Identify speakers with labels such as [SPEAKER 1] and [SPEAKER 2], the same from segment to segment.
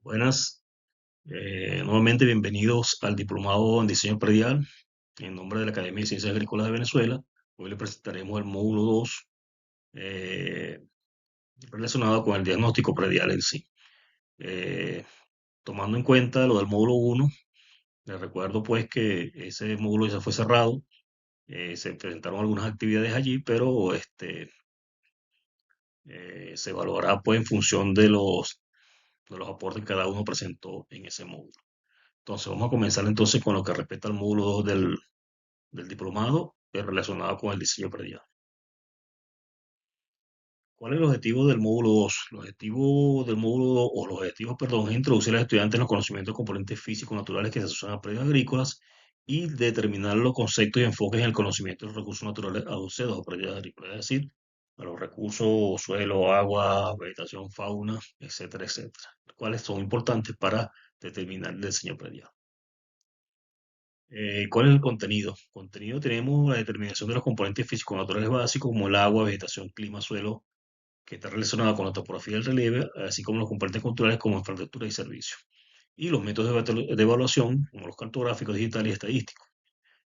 [SPEAKER 1] Buenas, nuevamente bienvenidos al Diplomado en Diseño Predial en nombre de la Academia de Ciencias Agrícolas de Venezuela. Hoy le presentaremos el módulo 2 eh, relacionado con el diagnóstico predial en sí. Eh, Tomando en cuenta lo del módulo 1, les recuerdo pues que ese módulo ya fue cerrado, se presentaron algunas actividades allí, pero se evaluará pues en función de los aportes que cada uno presentó en ese módulo. Entonces vamos a comenzar entonces con lo que respecta al módulo 2 del diplomado relacionado con el diseño predial. ¿Cuál es el objetivo del módulo 2? El objetivo del módulo 2, o los objetivos, perdón, es introducir a los estudiantes en los conocimientos de componentes físicos naturales que se asocian a predios agrícolas y determinar los conceptos y enfoques en el conocimiento de los recursos naturales asociados a predios agrícolas, es decir, a los recursos, suelo, agua, vegetación, fauna, etcétera, etcétera, cuáles son importantes para determinar el diseño predial. ¿Cuál es el contenido? Contenido tenemos la determinación de los componentes físicos naturales básicos como el agua, vegetación, clima, suelo, que está relacionado con la topografía del relieve, así como los componentes culturales como infraestructura y servicios. Y los métodos de evaluación, como los cartográficos, digitales y estadísticos.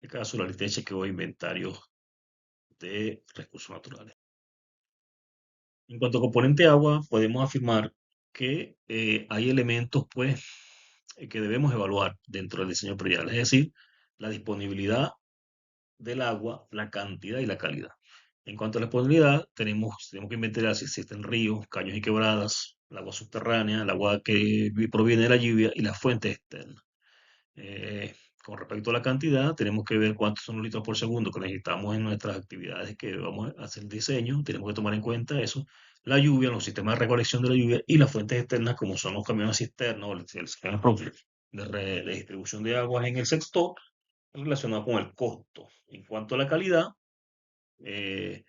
[SPEAKER 1] En este caso, la lista de chequeo de inventarios de recursos naturales. En cuanto a componente agua, podemos afirmar que hay elementos pues, que debemos evaluar dentro del diseño predial, es decir, la disponibilidad del agua, la cantidad y la calidad. En cuanto a la disponibilidad, tenemos que investigar si existen ríos, caños y quebradas, el agua subterránea, el agua que proviene de la lluvia y las fuentes externas. Eh, con respecto a la cantidad, tenemos que ver cuántos son los litros por segundo que necesitamos en nuestras actividades que vamos a hacer el diseño. Tenemos que tomar en cuenta eso. La lluvia, los sistemas de recolección de la lluvia y las fuentes externas, como son los camiones cisterna o el sistema propio de distribución de aguas en el sector, relacionado con el costo. En cuanto a la calidad, eh,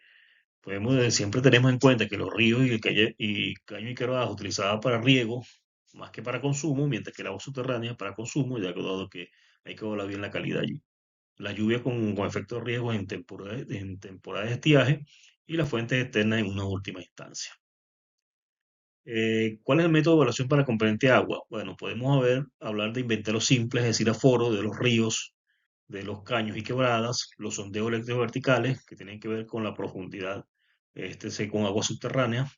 [SPEAKER 1] siempre tenemos en cuenta que los ríos y caño y quebradas utilizadas para riego más que para consumo, mientras que el agua subterránea para consumo, ya que dado que hay que evaluar bien la calidad allí. La lluvia con efecto de riego en temporada de estiaje y las fuentes externas en una última instancia. ¿Cuál es el método de evaluación para componente agua? Bueno, podemos hablar de inventarios simples, es decir, aforo de los ríos, de los caños y quebradas, los sondeos electroverticales que tienen que ver con la profundidad, con agua subterránea,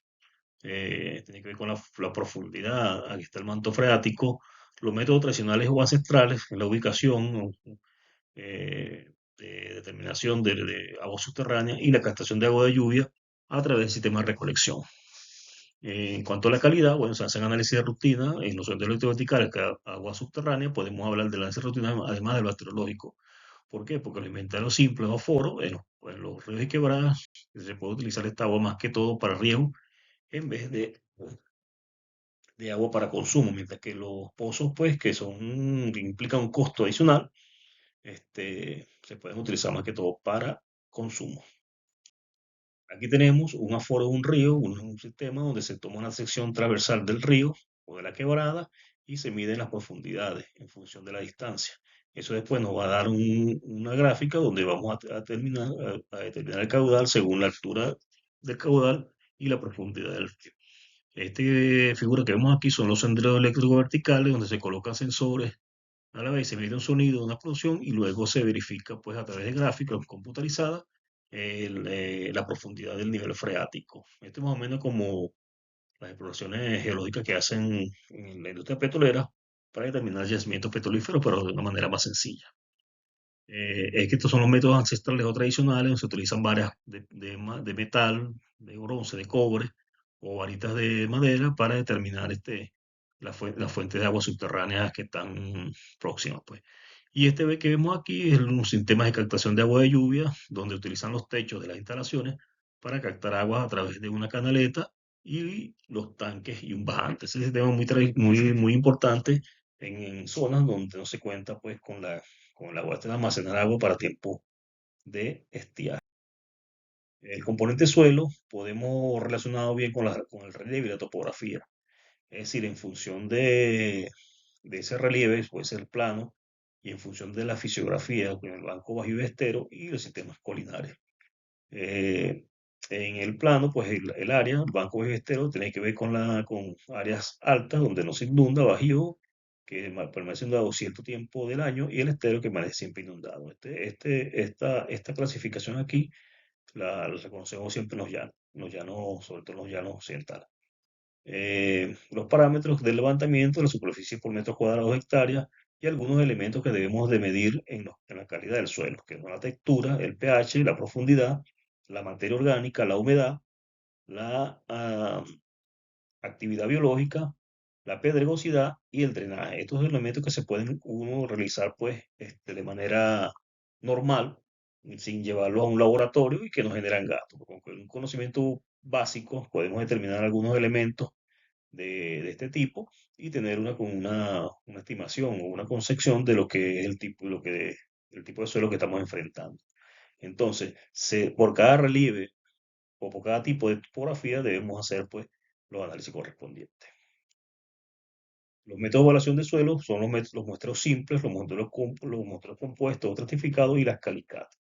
[SPEAKER 1] tiene que ver con la profundidad, aquí está el manto freático, los métodos tradicionales o ancestrales en la ubicación eh, de determinación de agua subterránea y la captación de agua de lluvia a través del sistema de recolección. En cuanto a la calidad, bueno, se hacen análisis de rutina en los sondeos electroverticales que agua subterránea, podemos hablar del análisis de rutina además del bacteriológico. ¿Por qué? Porque los inventarios simples o foros, bueno, pues los ríos y quebradas se puede utilizar esta agua más que todo para riego en vez de agua para consumo, mientras que los pozos, pues, que implican un costo adicional, se pueden utilizar más que todo para consumo. Aquí tenemos un aforo de un río, un sistema donde se toma una sección transversal del río o de la quebrada y se miden las profundidades en función de la distancia. Eso después nos va a dar una gráfica donde vamos a determinar el caudal según la altura del caudal y la profundidad del río. Esta figura que vemos aquí son los senderos eléctricos verticales donde se colocan sensores a la vez se mide un sonido de una explosión y luego se verifica pues a través de gráficos computarizadas la profundidad del nivel freático. Esto es más o menos como las exploraciones geológicas que hacen en la industria petrolera para determinar yacimientos petrolíferos, pero de una manera más sencilla. Es que estos son los métodos ancestrales o tradicionales, donde se utilizan varias de metal, de bronce, de cobre o varitas de madera para determinar las fuentes de agua subterráneas que están próximas, pues. Y que vemos aquí es un sistema de captación de agua de lluvia, donde utilizan los techos de las instalaciones para captar agua a través de una canaleta y los tanques y un bajante. Ese sistema es muy importante en zonas donde no se cuenta pues con el agua, de almacenar agua para tiempo de estiaje. El componente suelo podemos relacionarlo bien con el relieve y la topografía. Es decir, en función de ese relieve, puede ser plano, y en función de la fisiografía, con el banco bajo y vestero y los sistemas colinares. Eh, En el plano, pues el área, el banco vegestero, tiene que ver con áreas altas donde no se inunda, bajío, que permanece inundado cierto tiempo del año, y el estero que permanece siempre inundado. Esta clasificación aquí la reconocemos siempre en los llanos, sobre todo en los llanos occidentales. Los parámetros del levantamiento, la superficie por metro cuadrado de hectárea y algunos elementos que debemos de medir en la calidad del suelo, que son la textura, el pH, la profundidad, la materia orgánica, la humedad, la actividad biológica, la pedregosidad y el drenaje. Estos son elementos que se pueden uno realizar pues de manera normal, sin llevarlo a un laboratorio y que no generan gastos. Con un conocimiento básico podemos determinar algunos elementos de este tipo y tener una estimación o una concepción de lo que es el tipo de suelo que estamos enfrentando. Entonces, por cada relieve o por cada tipo de topografía debemos hacer pues los análisis correspondientes. Los métodos de evaluación de suelo son los muestreos simples, los muestreos compuestos o estratificados y las calicatas.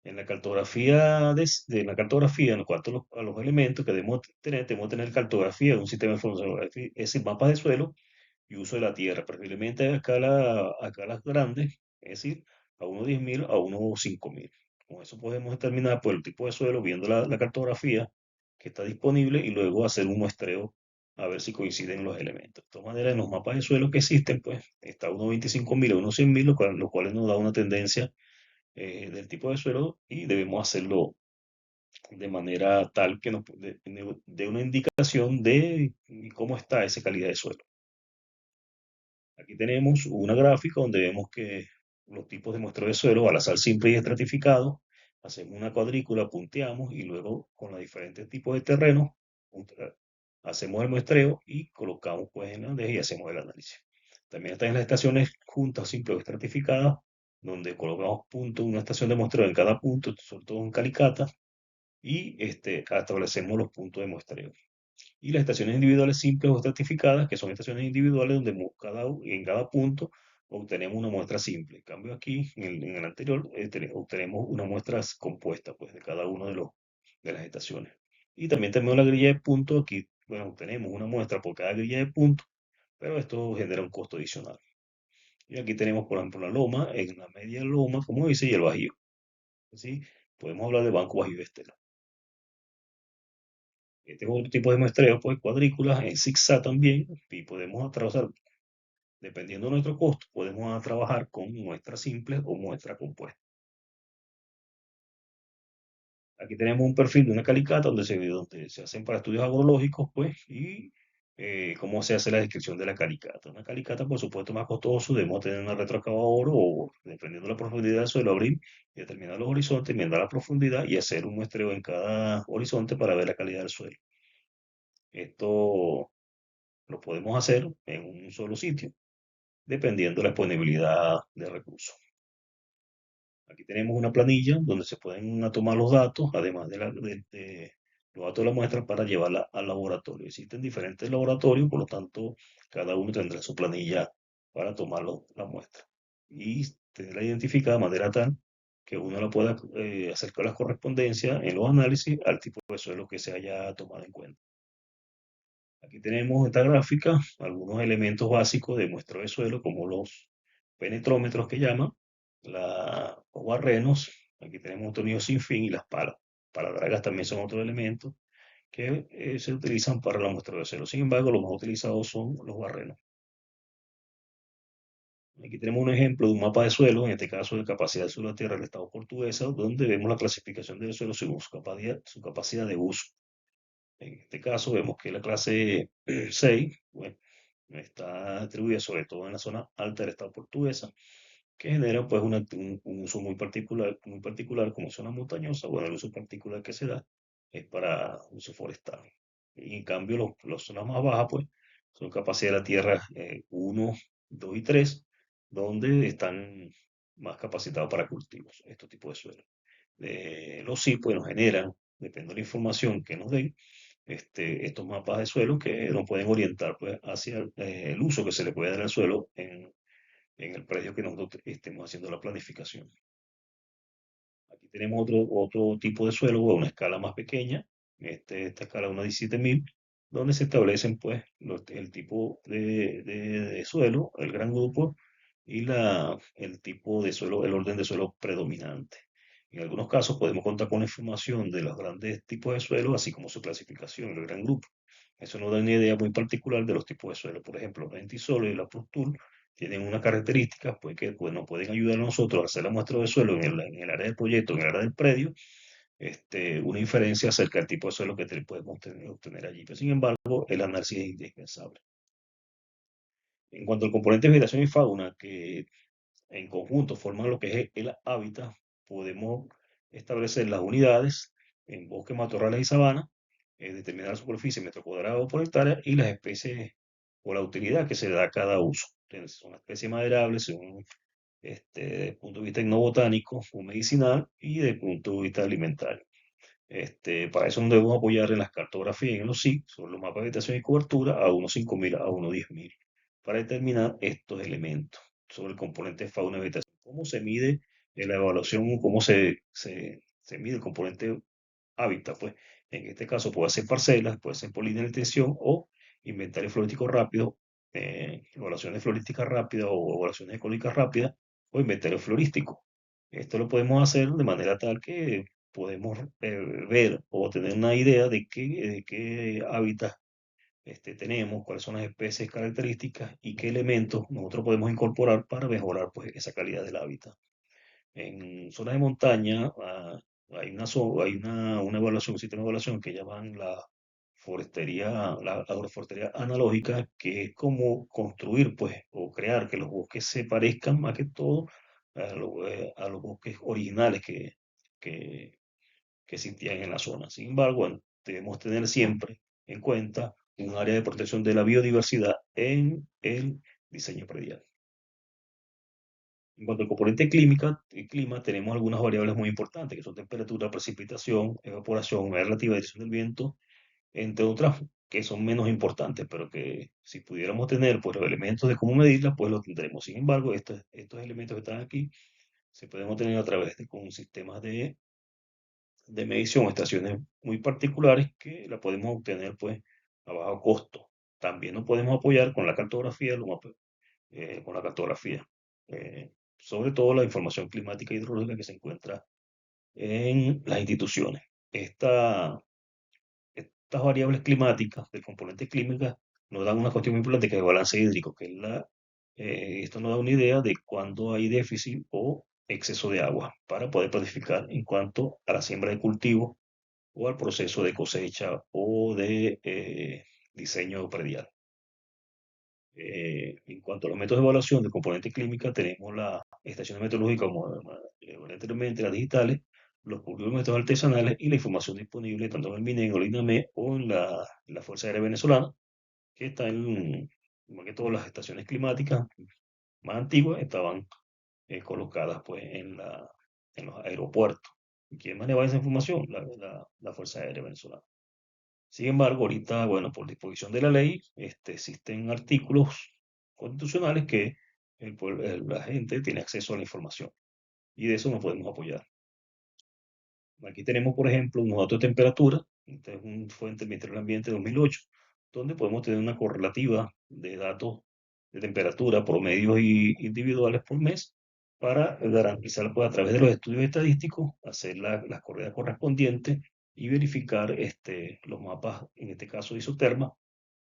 [SPEAKER 1] En la cartografía, de la cartografía, en cuanto a los elementos que debemos tener cartografía de un sistema de información, es decir, mapas de suelo y uso de la tierra, preferiblemente a escalas grandes, es decir, a unos 10.000 a unos 5.000. Con eso podemos determinar por el tipo de suelo, viendo la cartografía que está disponible y luego hacer un muestreo a ver si coinciden los elementos. De todas maneras, en los mapas de suelo que existen, pues está unos 25.000 a unos 100.000, lo cual nos da una tendencia del tipo de suelo y debemos hacerlo de manera tal que nos dé una indicación de cómo está esa calidad de suelo. Aquí tenemos una gráfica donde vemos que los tipos de muestreo de suelo, al azar simple y estratificado, hacemos una cuadrícula, punteamos y luego con los diferentes tipos de terrenos hacemos el muestreo y colocamos pues en la bandeja y hacemos el análisis. También están las estaciones juntas, simples o estratificadas, donde colocamos puntos, una estación de muestreo en cada punto, sobre todo en calicata, y establecemos los puntos de muestreo. Y las estaciones individuales simples o estratificadas, que son estaciones individuales donde en cada punto obtenemos una muestra simple. En cambio aquí, en el anterior, obtenemos una muestra compuesta pues, de cada una de las estaciones. Y también tenemos la grilla de puntos. Aquí, bueno, tenemos una muestra por cada grilla de puntos, pero esto genera un costo adicional. Y aquí tenemos, por ejemplo, la loma, en la media loma, como dice, y el bajío. ¿Sí? Podemos hablar de banco bajío estero. Este es otro tipo de muestreo, pues cuadrículas en zigzag también, y podemos atravesar, dependiendo de nuestro costo, podemos trabajar con muestras simples o muestras compuestas. Aquí tenemos un perfil de una calicata donde se hacen para estudios agrológicos, pues, y cómo se hace la descripción de la calicata. Una calicata, por supuesto, más costoso, debemos tener una retroexcavadora o, dependiendo de la profundidad del suelo, abrir y determinar los horizontes, enmendar la profundidad y hacer un muestreo en cada horizonte para ver la calidad del suelo. Esto lo podemos hacer en un solo sitio, dependiendo de la disponibilidad de recursos. Aquí tenemos una planilla donde se pueden tomar los datos, además de los datos de la muestra, para llevarla al laboratorio. Existen diferentes laboratorios, por lo tanto, cada uno tendrá su planilla para tomar la muestra y tenerla identificada de manera tal que uno la pueda hacer con las correspondencias en los análisis al tipo de suelo que se haya tomado en cuenta. Aquí tenemos esta gráfica, algunos elementos básicos de muestreo de suelo, como los penetrómetros que llaman, los barrenos, aquí tenemos un tornillo sin fin y las palas. Paladragas también son otros elementos que se utilizan para la muestreo de suelo. Sin embargo, los más utilizados son los barrenos. Aquí tenemos un ejemplo de un mapa de suelo, en este caso de capacidad de suelo de tierra del Estado portuguesa, donde vemos la clasificación del suelo según su capacidad de uso. En este caso vemos que la clase 6, bueno, está distribuida sobre todo en la zona alta del estado portuguesa, que genera pues un uso muy particular como zona montañosa. Bueno, el uso particular que se da es para uso forestal. Y en cambio, las zonas más bajas, pues, son capacidad de la tierra 1, 2 y 3, donde están más capacitados para cultivos, estos tipos de suelos. Los sí, pues, nos generan, depende de la información que nos den, estos mapas de suelo que nos pueden orientar pues, hacia el uso que se le puede dar al suelo en el predio que nosotros estemos haciendo la planificación. Aquí tenemos otro tipo de suelo a una escala más pequeña, esta escala 1 a 17.000, donde se establecen pues el tipo de suelo, el gran grupo y el tipo de suelo, el orden de suelo predominante. En algunos casos podemos contar con la información de los grandes tipos de suelo, así como su clasificación, el gran grupo. Eso nos da una idea muy particular de los tipos de suelo. Por ejemplo, el antisolo y la Prustul tienen unas características pues, que pues, nos pueden ayudar a nosotros a hacer la muestra de suelo en el área del proyecto, en el área del predio, una inferencia acerca del tipo de suelo que podemos obtener allí. Pero, sin embargo, el análisis es indispensable. En cuanto al componente de vegetación y fauna, que en conjunto forman lo que es el hábitat, podemos establecer las unidades en bosques, matorrales y sabana, determinar la superficie en metro cuadrado por hectárea y las especies o la utilidad que se da a cada uso. Entonces, son especies maderables, son desde el punto de vista etnobotánico o medicinal y desde el punto de vista alimentario. Para eso nos debemos apoyar en las cartografías y en los SIC, sobre los mapas de vegetación y cobertura, a unos 5.000 a unos 10.000, para determinar estos elementos sobre el componente de fauna y vegetación. ¿Cómo se mide en la evaluación? ¿Cómo se mide el componente hábitat? Pues en este caso puede ser parcelas, puede ser por línea de extensión o inventario florístico rápido, evaluaciones florísticas rápidas o evaluaciones ecológicas rápidas o inventario florístico. Esto lo podemos hacer de manera tal que podemos ver o tener una idea de qué hábitat tenemos, cuáles son las especies características y qué elementos nosotros podemos incorporar para mejorar pues, esa calidad del hábitat. En zonas de montaña hay una evaluación, un sistema de evaluación que llaman la agroforestería analógica, que es como construir pues, o crear que los bosques se parezcan más que todo a los bosques originales que, que existían en la zona. Sin embargo, bueno, debemos tener siempre en cuenta un área de protección de la biodiversidad en el diseño predial. En cuanto al componente clima, tenemos algunas variables muy importantes, que son temperatura, precipitación, evaporación, la relativa dirección del viento, entre otras que son menos importantes, pero que si pudiéramos tener pues, los elementos de cómo medirlas, pues lo tendremos. Sin embargo, estos elementos que están aquí se pueden obtener a través de con sistemas de medición, estaciones muy particulares que la podemos obtener pues, a bajo costo. También nos podemos apoyar con la cartografía, con la cartografía. Sobre todo la información climática y hidrológica que se encuentra en las instituciones. Estas variables climáticas, del componente clínica, nos dan una cuestión muy importante que es el balance hídrico, esto nos da una idea de cuándo hay déficit o exceso de agua para poder planificar en cuanto a la siembra de cultivos o al proceso de cosecha o de diseño predial. En cuanto a los métodos de evaluación de componente clínica, tenemos las estaciones meteorológicas, como hablé anteriormente, las digitales, los métodos artesanales y la información disponible tanto en el MINEM, en el INAME o en la Fuerza Aérea Venezolana, que está más que todas las estaciones climáticas más antiguas estaban colocadas pues, en los aeropuertos. ¿Y quién manejaba esa información? La Fuerza Aérea Venezolana. Sin embargo, ahorita, bueno, por disposición de la ley, existen artículos constitucionales que la gente tiene acceso a la información y de eso nos podemos apoyar. Aquí tenemos, por ejemplo, unos datos de temperatura, este es un fuente del Ministerio del Ambiente 2008, donde podemos tener una correlativa de datos de temperatura promedios y individuales por mes para garantizar, pues, a través de los estudios estadísticos, hacer las corridas correspondientes y verificar los mapas, en este caso isoterma,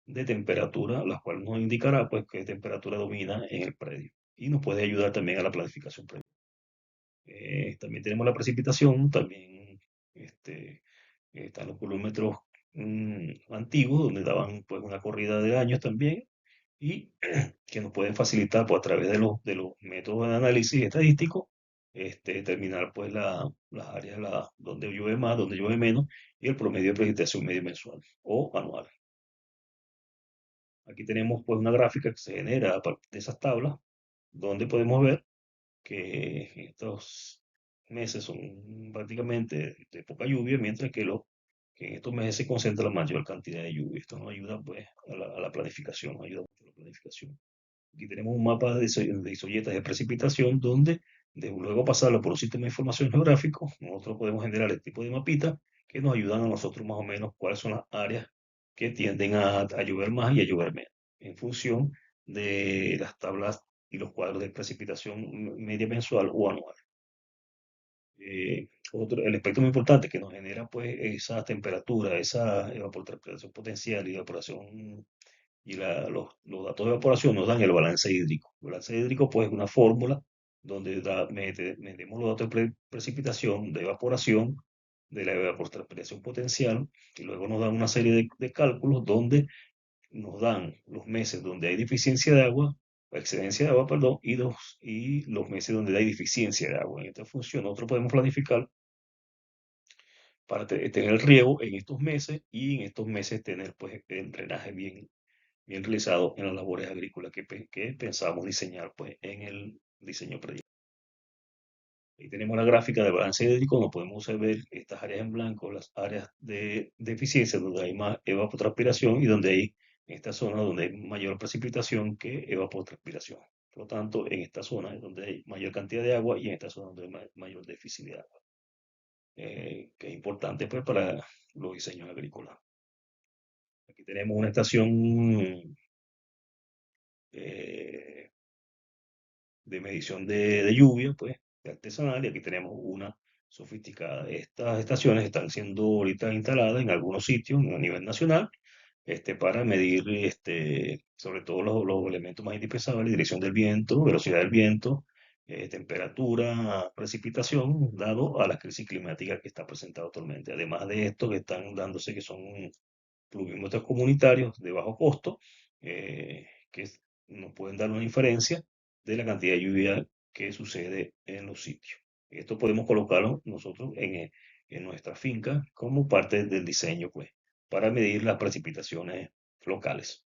[SPEAKER 1] de temperatura, las cuales nos indicará pues, qué temperatura domina en el predio y nos puede ayudar también a la planificación previa. También tenemos la precipitación, también están los colómetros antiguos, donde daban pues, una corrida de años también, y que nos pueden facilitar pues, a través de los métodos de análisis estadístico, determinar pues, las áreas donde llueve más, donde llueve menos, y el promedio de precipitación medio mensual o anual. Aquí tenemos pues, una gráfica que se genera a partir de esas tablas, donde podemos ver que estos meses son prácticamente de poca lluvia, mientras que en estos meses se concentra la mayor cantidad de lluvia. Esto nos ayuda pues a la planificación, nos ayuda mucho a la planificación. Aquí tenemos un mapa de isolletas de precipitación donde Luego pasarlo por un sistema de información geográfico, nosotros podemos generar este tipo de mapitas que nos ayudan a nosotros más o menos cuáles son las áreas que tienden a llover más y a llover menos, en función de las tablas y los cuadros de precipitación media mensual o anual. El aspecto muy importante que nos genera pues esa temperatura, esa evapotranspiración potencial y evaporación y los datos de evaporación nos dan el balance hídrico. El balance hídrico pues es una fórmula donde medimos los datos de precipitación, de evaporación, de la evapotranspiración potencial y luego nos dan una serie de cálculos donde nos dan los meses donde hay deficiencia de agua, o excelencia de agua, perdón, y los meses donde hay deficiencia de agua. En esta función nosotros podemos planificar para tener el riego en estos meses y en estos meses tener pues el drenaje bien realizado en las labores agrícolas que pensamos diseñar pues en el diseño predial. Ahí tenemos la gráfica de balance hídrico, donde podemos ver estas áreas en blanco, las áreas de deficiencia, donde hay más evapotranspiración y donde hay en esta zona donde hay mayor precipitación que evapotranspiración. Por lo tanto, en esta zona es donde hay mayor cantidad de agua y en esta zona donde hay mayor déficit de agua, que es importante pues para los diseños agrícolas. Aquí tenemos una estación eh, de medición de lluvia, pues, artesanal, y aquí tenemos una sofisticada. Estas estaciones están siendo ahorita instaladas en algunos sitios a nivel nacional, para medir, sobre todo los elementos más indispensables, dirección del viento, velocidad del viento, temperatura, precipitación, dado a la crisis climática que está presentando actualmente. Además de esto que están dándose, que son pluviómetros comunitarios de bajo costo, que nos pueden dar una inferencia de la cantidad de lluvia que sucede en los sitios. Esto podemos colocarlo nosotros en nuestra finca como parte del diseño, pues, para medir las precipitaciones locales.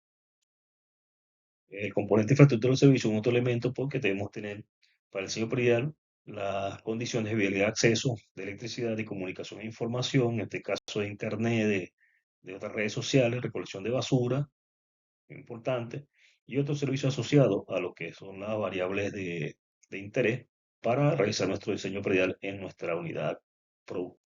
[SPEAKER 1] El componente infraestructura de servicio es otro elemento porque debemos tener para el diseño predial las condiciones de vialidad de acceso, de electricidad, de comunicación e información, en este caso de internet, de otras redes sociales, recolección de basura, importante, y otros servicios asociados a lo que son las variables de interés para realizar nuestro diseño predial en nuestra unidad productiva.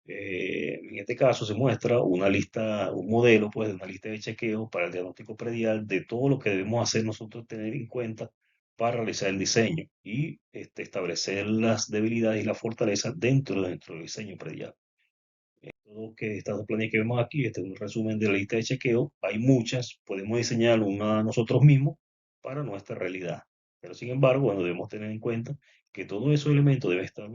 [SPEAKER 1] En este caso se muestra una lista, un modelo, pues, de una lista de chequeo para el diagnóstico predial de todo lo que debemos hacer nosotros tener en cuenta para realizar el diseño y establecer las debilidades y las fortalezas dentro del diseño predial. Todo que estas dos planillas que vemos aquí, este es un resumen de la lista de chequeo. Hay muchas, podemos diseñar una nosotros mismos para nuestra realidad. Pero sin embargo, bueno, debemos tener en cuenta que todos esos elementos deben estar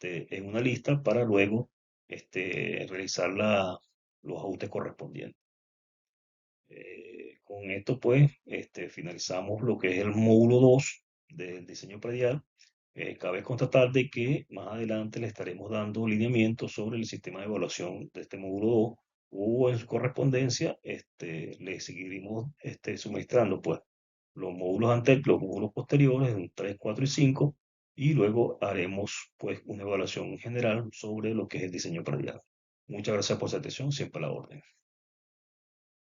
[SPEAKER 1] en una lista para luego realizar los ajustes correspondientes. Con esto, pues, finalizamos lo que es el módulo 2 del diseño predial. Cabe constatar de que más adelante le estaremos dando lineamientos sobre el sistema de evaluación de este módulo 2 o en su correspondencia le seguiremos suministrando pues los módulos anteriores, los módulos posteriores, en 3, 4 y 5 y luego haremos pues una evaluación general sobre lo que es el diseño predial. Muchas gracias por su atención, siempre a la orden.